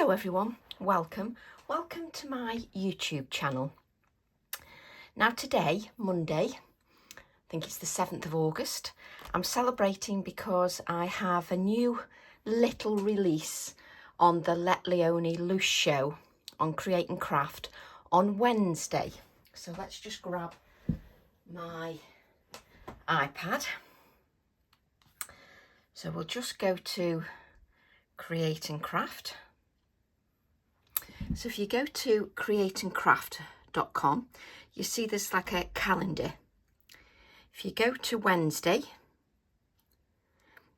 Hello everyone, welcome to my YouTube channel. Now today, Monday, I think it's the 7th of August, I'm celebrating because I have a new little release on the Let Leonie Loose show on Create and Craft on Wednesday. So let's just grab my iPad. So we'll just go to Create and Craft. So if you go to createandcraft.com, you see there's like a calendar. If you go to Wednesday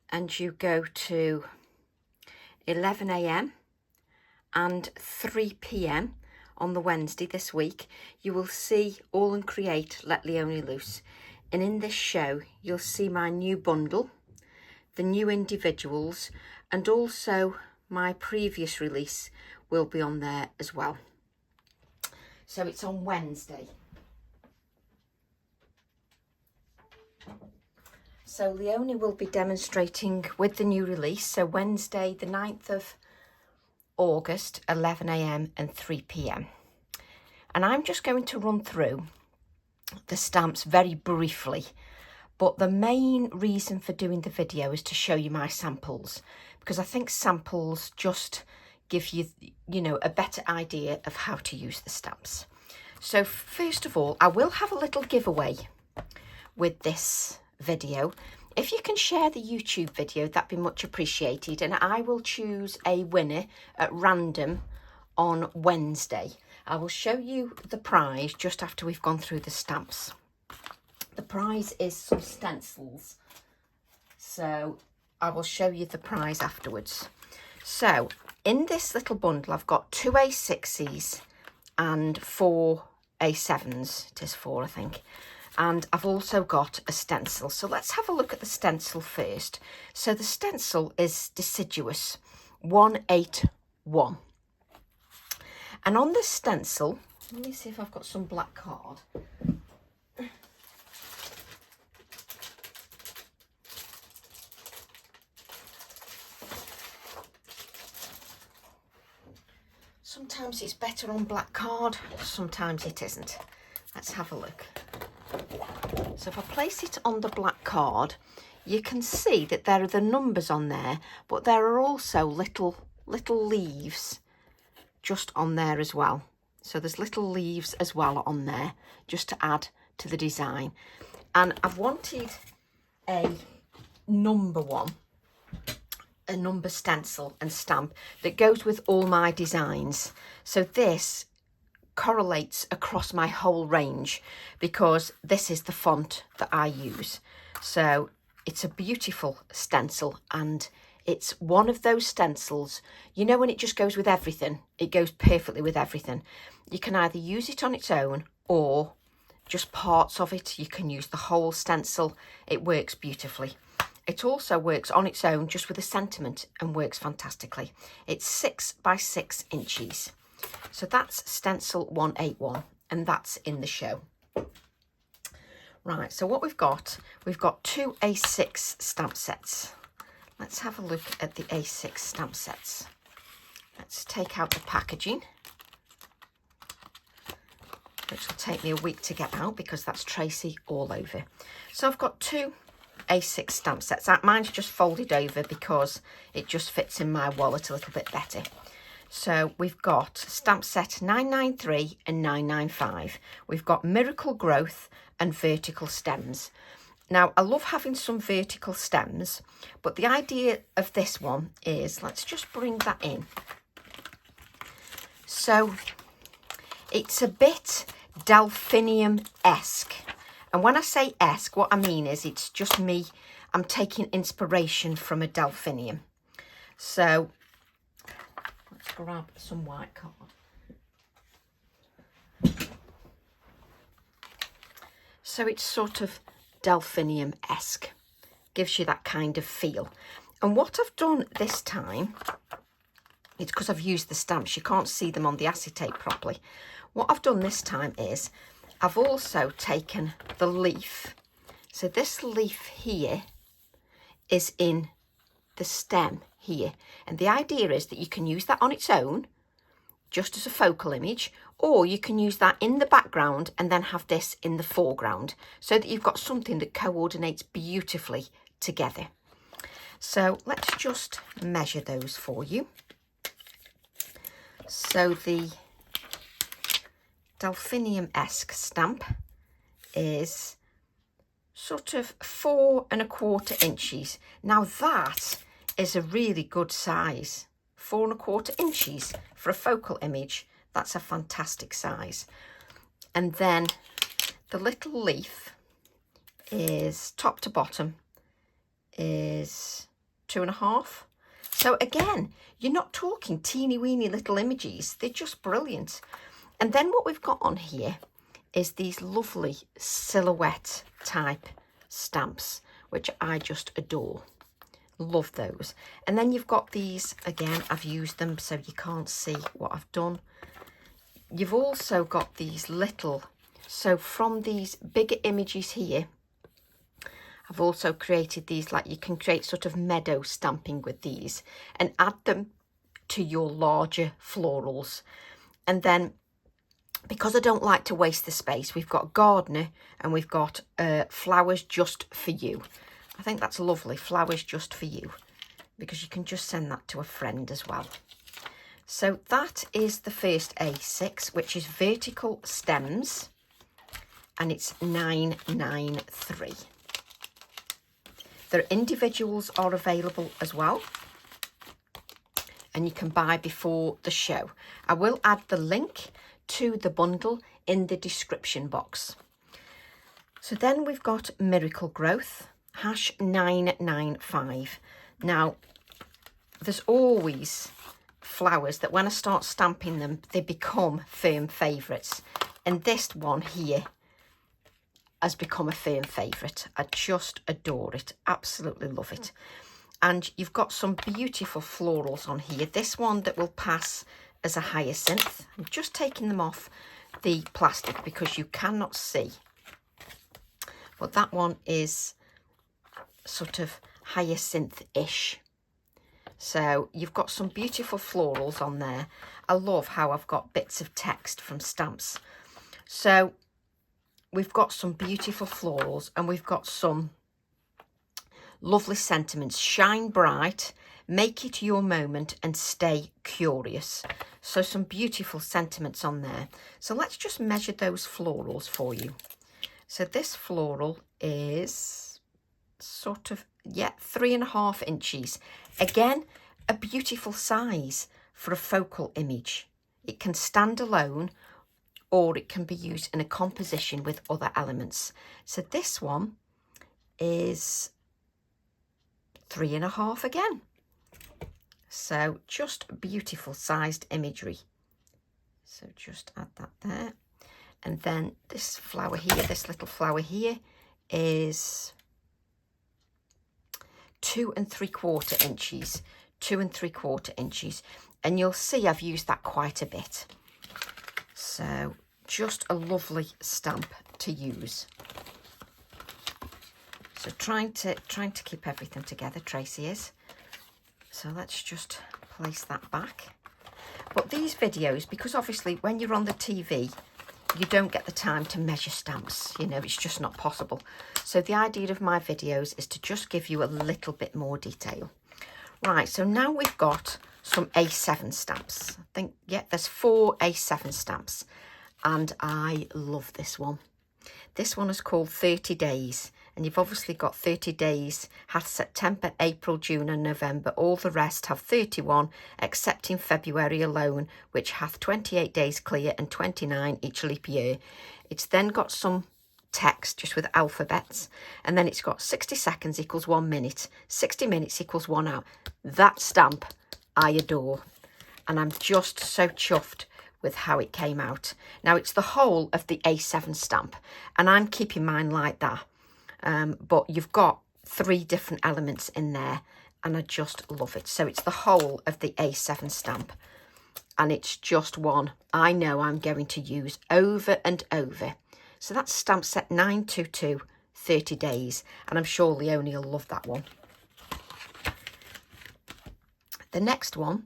and you go to 11 a.m. and 3 p.m. on the Wednesday this week, you will see All and Create Let Leonie Loose. And in this show, you'll see my new bundle, the new individuals, and also my previous release will be on there as well. So it's on Wednesday. So Leonie will be demonstrating with the new release. So Wednesday, the 9th of August, 11 a.m. and 3 p.m. And I'm just going to run through the stamps very briefly. But the main reason for doing the video is to show you my samples, because I think samples just give you, a better idea of how to use the stamps. So first of all, I will have a little giveaway with this video. If you can share the YouTube video, that'd be much appreciated, and I will choose a winner at random on Wednesday. I will show you the prize just after we've gone through the stamps. The prize is some stencils, so I will show you the prize afterwards. So in this little bundle, I've got 2 A6s and 4 A7s. It is 4, I think. And I've also got a stencil. So let's have a look at the stencil first. So the stencil is Deciduous 181. And on this stencil, let me see if I've got some black card. Sometimes it's better on black card, sometimes it isn't. Let's have a look. So if I place it on the black card, you can see that there are the numbers on there, but there are also little leaves just on there as well. So there's little leaves as well on there, just to add to the design. And I've wanted a number one, a number stencil and stamp that goes with all my designs. So this correlates across my whole range because this is the font that I use. So it's a beautiful stencil, and it's one of those stencils, when it just goes with everything, it goes perfectly with everything. You can either use it on its own or just parts of it. You can use the whole stencil. It works beautifully. It also works on its own just with a sentiment and works fantastically. It's 6 by 6 inches. So that's stencil 181, and that's in the show. Right, so what we've got 2 A6 stamp sets. Let's have a look at the A6 stamp sets. Let's take out the packaging, which will take me a week to get out because that's Tracy all over. So I've got 2 A6 stamp sets. Mine's just folded over because it just fits in my wallet a little bit better. So we've got stamp set 993 and 995. We've got Miracle Growth and Vertical Stems. Now, I love having some vertical stems, but the idea of this one is, let's just bring that in. So it's a bit delphinium-esque. And when I say esque, what I mean is it's just me. I'm taking inspiration from a delphinium. So let's grab some white card. So it's sort of delphinium-esque. Gives you that kind of feel. And what I've done this time, it's because I've used the stamps. You can't see them on the acetate properly. What I've done this time is I've also taken the leaf. So this leaf here is in the stem here. And the idea is that you can use that on its own, just as a focal image, or you can use that in the background and then have this in the foreground, so that you've got something that coordinates beautifully together. So let's just measure those for you. So the Delphinium-esque stamp is sort of 4 1/4 inches. Now that is a really good size. 4 1/4 inches for a focal image. That's a fantastic size. And then the little leaf is top to bottom is 2 1/2. So again, you're not talking teeny weeny little images. They're just brilliant. And then what we've got on here is these lovely silhouette type stamps, which I just adore. Love those. And then you've got these, again, I've used them so you can't see what I've done. You've also got these little, so from these bigger images here, I've also created these, like you can create sort of meadow stamping with these and add them to your larger florals. And then, because I don't like to waste the space, we've got gardener and we've got flowers just for you. I think that's lovely, flowers just for you, because you can just send that to a friend as well. So that is the first A6, which is vertical stems, and it's 993. Their individuals are available as well, and you can buy before the show. I will add the link to the bundle in the description box. So then we've got Miracle Growth, #995. Now, there's always flowers that when I start stamping them, they become firm favourites. And this one here has become a firm favourite. I just adore it. Absolutely love it. And you've got some beautiful florals on here. This one that will pass as a hyacinth. I'm just taking them off the plastic because you cannot see. But that one is sort of hyacinth-ish. So you've got some beautiful florals on there. I love how I've got bits of text from stamps. So we've got some beautiful florals and we've got some lovely sentiments. Shine bright, make it your moment and stay curious. So some beautiful sentiments on there. So let's just measure those florals for you. So this floral is sort of, 3 1/2 inches. Again, a beautiful size for a focal image. It can stand alone or it can be used in a composition with other elements. So this one is 3 1/2 again. So just beautiful sized imagery. So just add that there. And then this flower here, this little flower here is 2 3/4 inches. 2 3/4 inches. And you'll see I've used that quite a bit. So just a lovely stamp to use. So trying to keep everything together, Tracy is. So let's just place that back. But these videos, because obviously when you're on the TV, you don't get the time to measure stamps. You know, it's just not possible. So the idea of my videos is to just give you a little bit more detail. Right, so now we've got some A7 stamps. I think, yeah, there's 4 A7 stamps. And I love this one. This one is called 30 Days. And you've obviously got 30 days, hath September, April, June and November. All the rest have 31, excepting February alone, which hath 28 days clear and 29 each leap year. It's then got some text just with alphabets. And then it's got 60 seconds equals 1 minute. 60 minutes equals 1 hour. That stamp I adore. And I'm just so chuffed with how it came out. Now, it's the whole of the A7 stamp. And I'm keeping mine like that. But you've got 3 different elements in there and I just love it. So it's the whole of the A7 stamp and it's just one I know I'm going to use over and over. So that's stamp set 922, 30 days, and I'm sure Leonie will love that one. The next one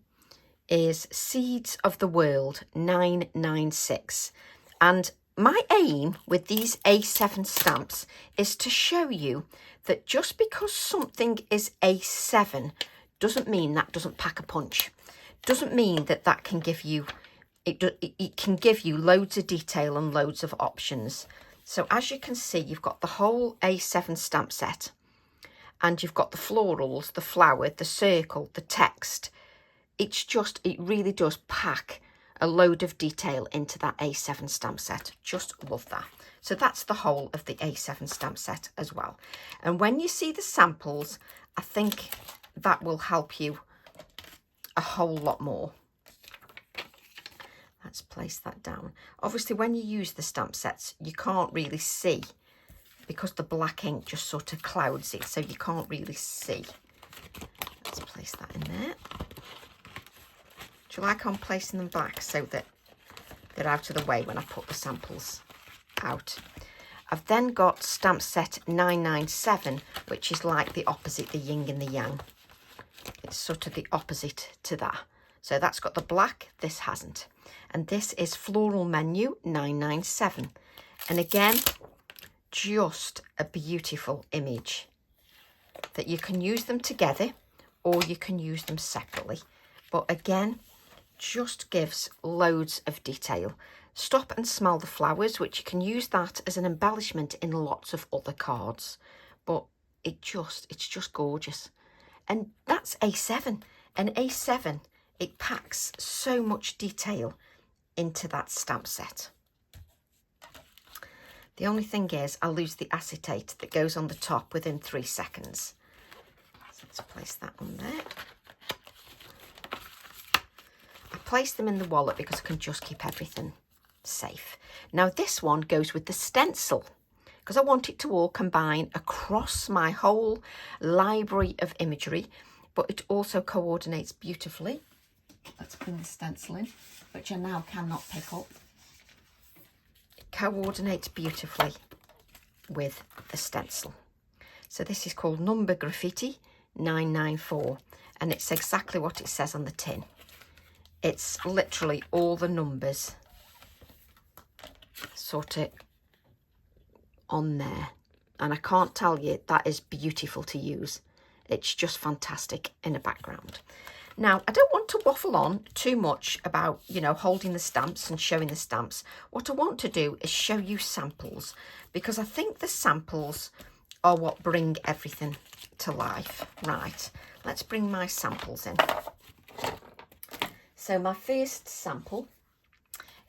is Seeds of the World 996. And my aim with these A7 stamps is to show you that just because something is A7 doesn't mean that doesn't pack a punch. Doesn't mean that that can give you, it can give you loads of detail and loads of options. So as you can see, you've got the whole A7 stamp set, and you've got the florals, the flower, the circle, the text. It's just, it really does pack a load of detail into that A7 stamp set. Just love that. So that's the whole of the A7 stamp set as well. And when you see the samples, I think that will help you a whole lot more. Let's place that down. Obviously, when you use the stamp sets, you can't really see because the black ink just sort of clouds it, so you can't really see. Let's place that in there. Do you like I'm placing them back so that they're out of the way when I put the samples out? I've then got stamp set 997, which is like the opposite, the yin and the yang. It's sort of the opposite to that. So that's got the black, this hasn't. And this is Floral Menu 997. And again, just a beautiful image that you can use them together or you can use them separately. But again, just gives loads of detail. Stop and Smell the Flowers, which you can use that as an embellishment in lots of other cards. But it's just gorgeous. And that's A7. And A7, it packs so much detail into that stamp set. The only thing is I lose the acetate that goes on the top within 3 seconds. So let's place that on there. I place them in the wallet because I can just keep everything safe. Now this one goes with the stencil because I want it to all combine across my whole library of imagery, but it also coordinates beautifully. Let's bring the stencil in, which I now cannot pick up. It coordinates beautifully with the stencil. So this is called Number Graffiti 994, and it's exactly what it says on the tin. It's literally all the numbers sort of on there. And I can't tell you, that is beautiful to use. It's just fantastic in the background. Now, I don't want to waffle on too much about, you know, holding the stamps and showing the stamps. What I want to do is show you samples, because I think the samples are what bring everything to life. Right, let's bring my samples in. So my first sample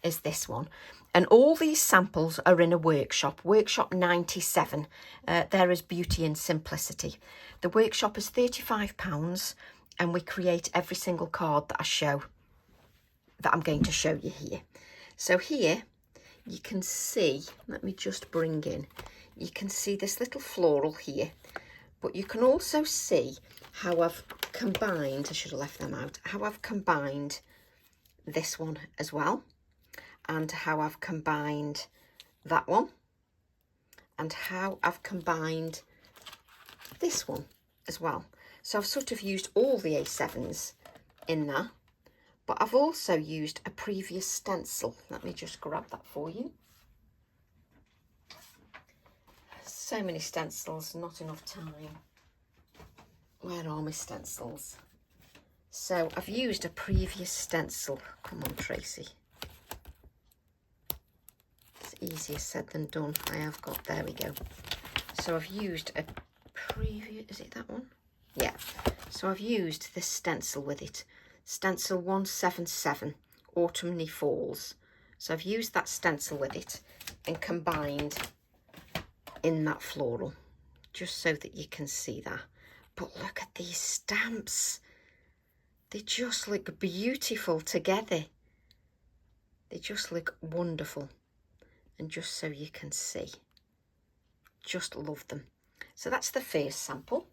is this one. And all these samples are in a workshop, workshop 97. There is Beauty and Simplicity. The workshop is £35, and we create every single card that I show, that I'm going to show you here. So here you can see, let me just bring in, you can see this little floral here, but you can also see how I've combined, I should have left them out, how I've combined this one as well, and how I've combined that one, and how I've combined this one as well. So I've sort of used all the A7s in there, but I've also used a previous stencil. Let me just grab that for you. So many stencils, not enough time. Where are my stencils? So I've used a previous stencil. Come on, Tracy. It's easier said than done. I have got, there we go. So I've used a previous, is it that one? Yeah. So I've used this stencil with it. Stencil 177, Autumny Falls. So I've used that stencil with it and combined in that floral, just so that you can see that. But look at these stamps. They just look beautiful together. They just look wonderful. And just so you can see, just love them. So that's the first sample.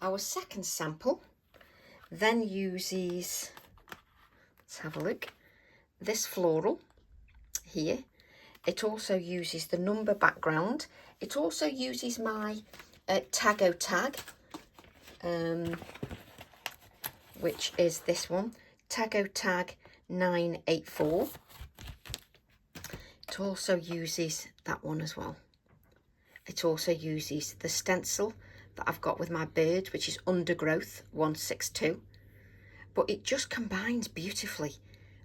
Our second sample then uses, let's have a look, this floral here. It also uses the number background. It also uses my Tag-O-Tag which is this one, Tago Tag 984. It also uses that one as well. It also uses the stencil that I've got with my bird, which is Undergrowth 162. But it just combines beautifully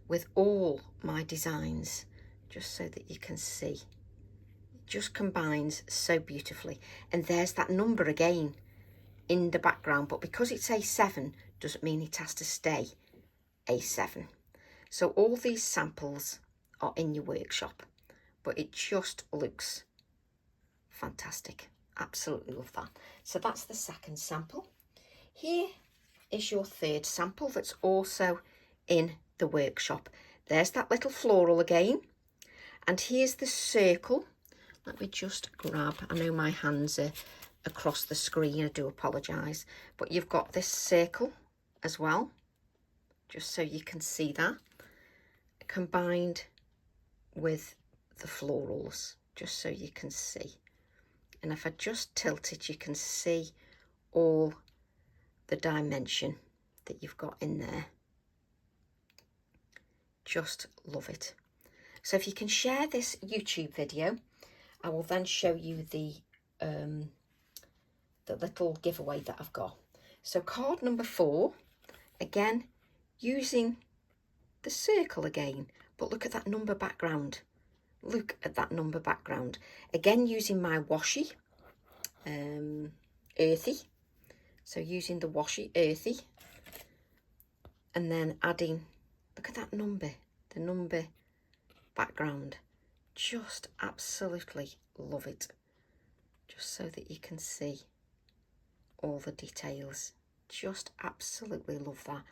with all my designs, just so that you can see. It just combines so beautifully. And there's that number again in the background, but because it's A7 doesn't mean it has to stay A7. So all these samples are in your workshop, but it just looks fantastic. Absolutely love that. So that's the second sample. Here is your third sample that's also in the workshop. There's that little floral again, and here's the circle. Let me just grab, I know my hands are across the screen, I do apologise, but you've got this circle as well, just so you can see that, combined with the florals, just so you can see. And if I just tilt it, you can see all the dimension that you've got in there. Just love it. So if you can share this YouTube video, I will then show you the little giveaway that I've got. So card number 4, again, using the circle again, but look at that number background. Look at that number background. Again, using my washi, earthy. So using the washi, earthy. And then adding, look at that number, the number background. Just absolutely love it. Just so that you can see all the details. Just absolutely love that.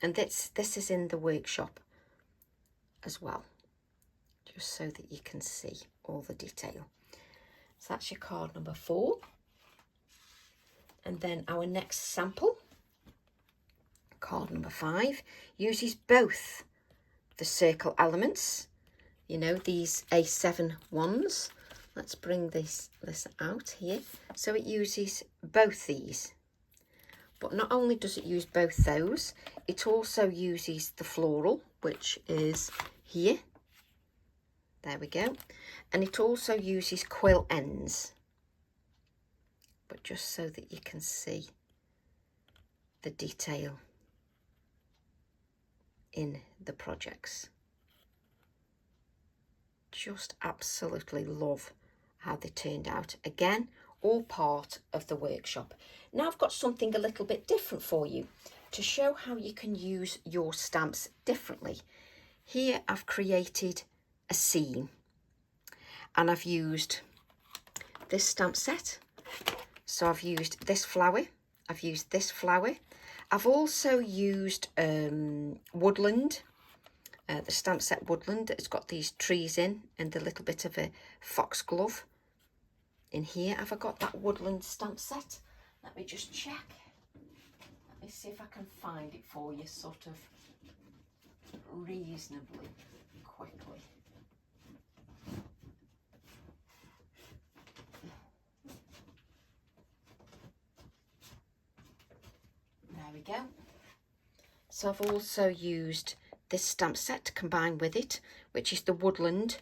And this is in the workshop as well, just so that you can see all the detail. So that's your card number 4. And then our next sample, card number 5, uses both the circle elements, you know, these A7 ones. Let's bring this out here. So it uses both these. But not only does it use both those, it also uses the floral, which is here. There we go. And it also uses quill ends. But just so that you can see the detail in the projects. Just absolutely love how they turned out. Again, all part of the workshop. Now I've got something a little bit different for you to show how you can use your stamps differently. Here I've created a scene, and I've used this stamp set. So I've used this flower, I've used this flower. I've also used woodland, the stamp set woodland. It's got these trees in and a little bit of a foxglove. In here, have I got that woodland stamp set? Let me just check. Let me see if I can find it for you sort of reasonably quickly. There we go. So I've also used this stamp set to combine with it, which is the Woodland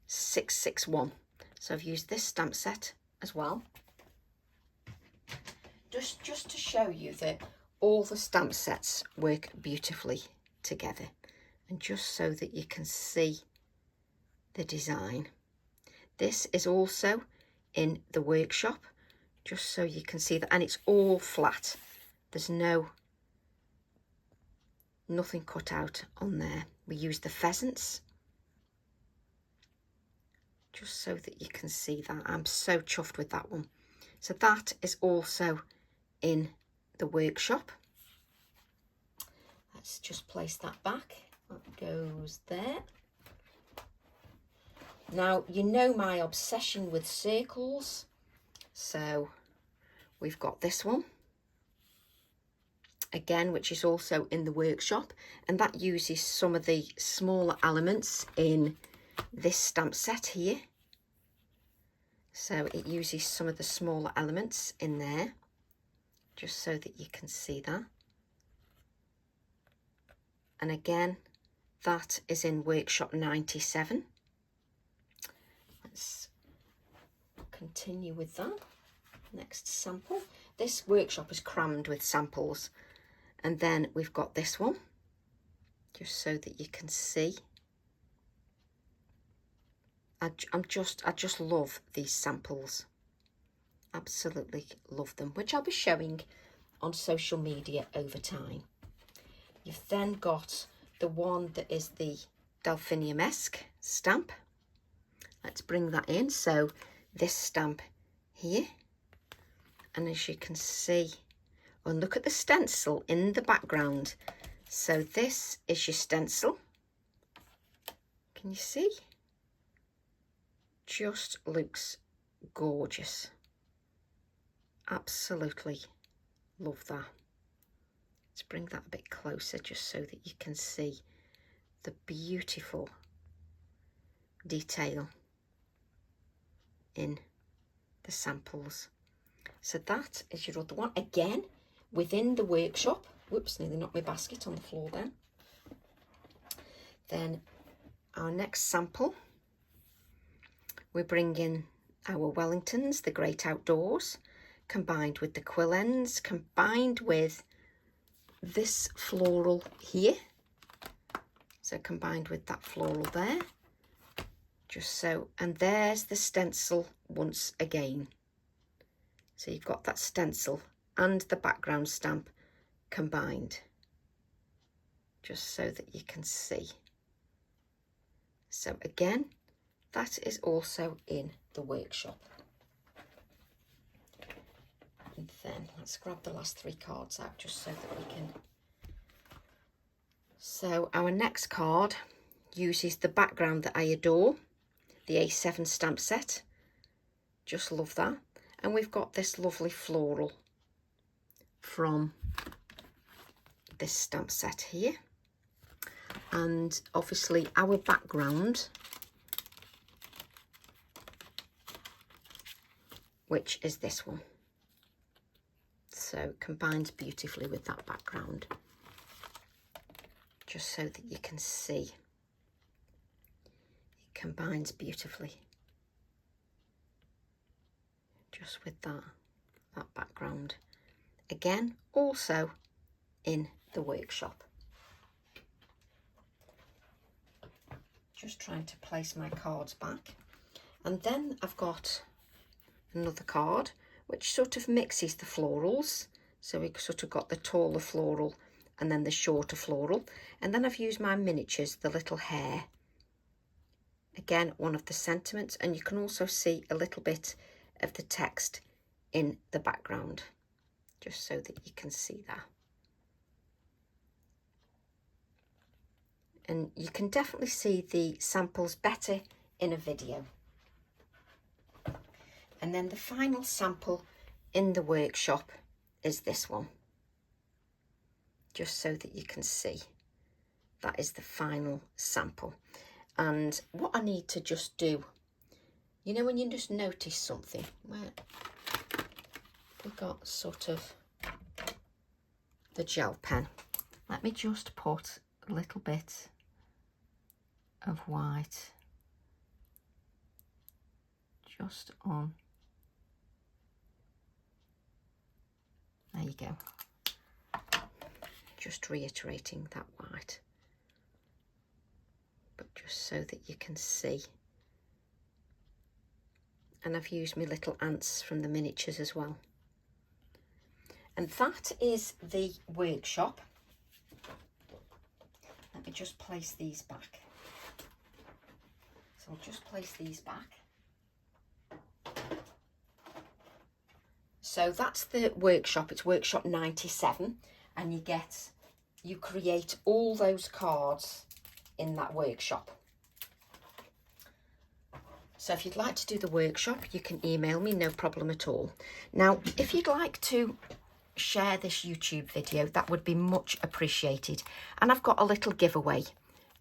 661. So I've used this stamp set as well. Just to show you that all the stamp sets work beautifully together, and just so that you can see the design. This is also in the workshop, just so you can see that, and it's all flat. There's nothing cut out on there. We use the pheasants, just so that you can see that. I'm so chuffed with that one. So that is also in the workshop. Let's just place that back. That goes there. Now, you know my obsession with circles. So we've got this one again, which is also in the workshop, and that uses some of the smaller elements in this stamp set here. So it uses some of the smaller elements in there, just so that you can see that. And again, that is in workshop 97. Let's continue with that. Next sample. This workshop is crammed with samples. And then we've got this one, just so that you can see. I just love these samples. Absolutely love them, which I'll be showing on social media over time. You've then got the one that is the Delphinium-esque stamp. Let's bring that in. So this stamp here, and as you can see, and look at the stencil in the background. So this is your stencil. Can you see? Just looks gorgeous. Absolutely love that. Let's bring that a bit closer just so that you can see the beautiful detail in the samples. So that is your other one. Again, within the workshop. Whoops, nearly knocked my basket on the floor then. Then our next sample, we bring in our Wellingtons, the Great Outdoors, combined with the quill ends, combined with this floral here. So combined with that floral there, just so, and there's the stencil once again. So you've got that stencil and the background stamp combined, just so that you can see. So again, that is also in the workshop. And then let's grab the last 3 cards out just so that we can. So our next card uses the background that I adore, the A7 stamp set. Just love that. And we've got this lovely floral from this stamp set here. And obviously our background, which is this one. So combines beautifully with that background, just so that you can see. It combines beautifully, just with that background. Again, also in the workshop. Just trying to place my cards back. And then I've got another card which sort of mixes the florals. So we've sort of got the taller floral and then the shorter floral. And then I've used my miniatures, the little hare. Again, one of the sentiments, and you can also see a little bit of the text in the background, just so that you can see that. And you can definitely see the samples better in a video. And then the final sample in the workshop is this one, just so that you can see. That is the final sample. And what I need to just do, you know, when you just notice something, where we've got sort of the gel pen. Let me just put a little bit of white just on. There you go. Just reiterating that white, but just so that you can see. And I've used my little ants from the miniatures as well. And that is the workshop. Let me just place these back. So I'll just place these back. So that's the workshop. It's workshop 97, and you create all those cards in that workshop. So if you'd like to do the workshop, you can email me, no problem at all. Now, if you'd like to share this YouTube video, that would be much appreciated. And I've got a little giveaway,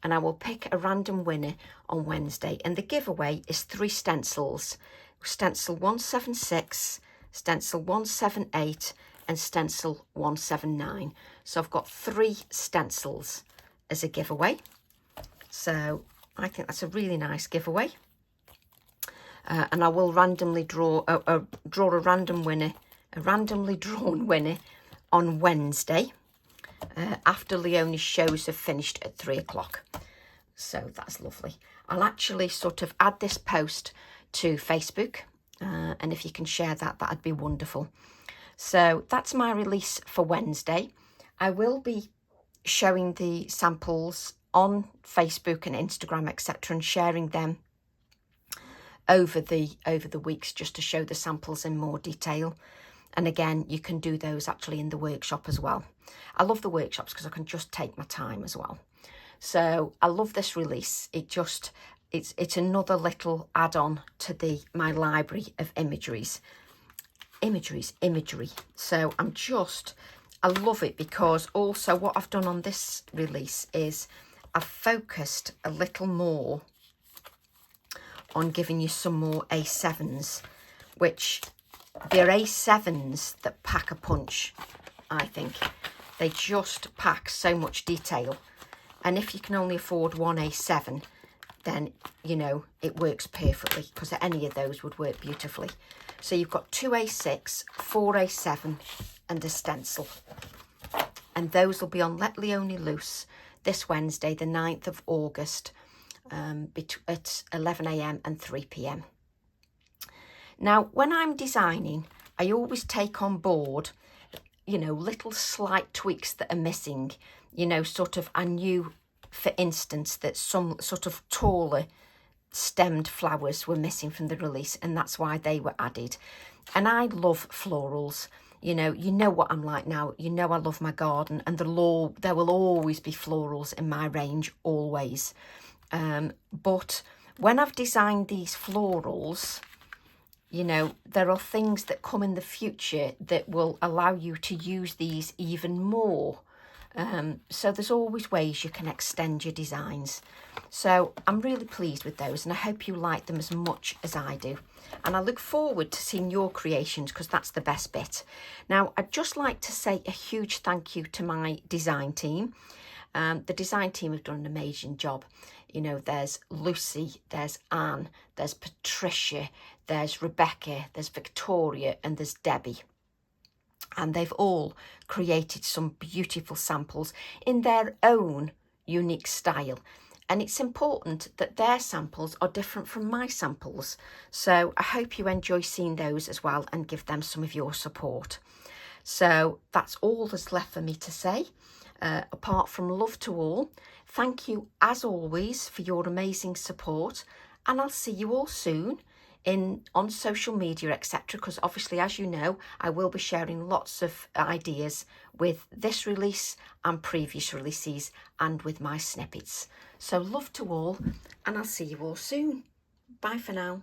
and I will pick a random winner on Wednesday. And the giveaway is 3 stencils, stencil 176, stencil 178, and stencil 179. So I've got 3 stencils as a giveaway. So I think that's a really nice giveaway. And I will randomly draw a randomly drawn winner on Wednesday after Leonie's shows have finished at 3 o'clock. So that's lovely. I'll actually sort of add this post to Facebook, and if you can share that, that'd be wonderful. So that's my release for Wednesday. I will be showing the samples on Facebook and Instagram, etc., and sharing them over the weeks, just to show the samples in more detail. And again, you can do those actually in the workshop as well. I love the workshops because I can just take my time as well. So I love this release. It's another little add-on to my library of imagery. So I love it, because also what I've done on this release is I've focused a little more on giving you some more A7s, which they're A7s that pack a punch, I think. They just pack so much detail. And if you can only afford one A7, then, you know, it works perfectly, because any of those would work beautifully. So you've got 2 A6, 4 A7 and a stencil. And those will be on Let Leonie Loose this Wednesday, the 9th of August, at 11 a.m. and 3 p.m. Now, when I'm designing, I always take on board, you know, little slight tweaks that are missing. You know, sort of, I knew, for instance, that some sort of taller stemmed flowers were missing from the release, and that's why they were added. And I love florals. You know what I'm like now. You know I love my garden, and there will always be florals in my range, always. But when I've designed these florals, you know, there are things that come in the future that will allow you to use these even more. So there's always ways you can extend your designs. So I'm really pleased with those, and I hope you like them as much as I do. And I look forward to seeing your creations, because that's the best bit. Now, I'd just like to say a huge thank you to my design team. The design team have done an amazing job. You know, there's Lucy, there's Anne, there's Patricia, there's Rebecca, there's Victoria, and there's Debbie. And they've all created some beautiful samples in their own unique style. And it's important that their samples are different from my samples. So I hope you enjoy seeing those as well, and give them some of your support. So that's all that's left for me to say, apart from love to all. Thank you, as always, for your amazing support. And I'll see you all soon on social media, etc., because obviously, as you know, I will be sharing lots of ideas with this release and previous releases, and with my snippets. So love to all, and I'll see you all soon. Bye for now.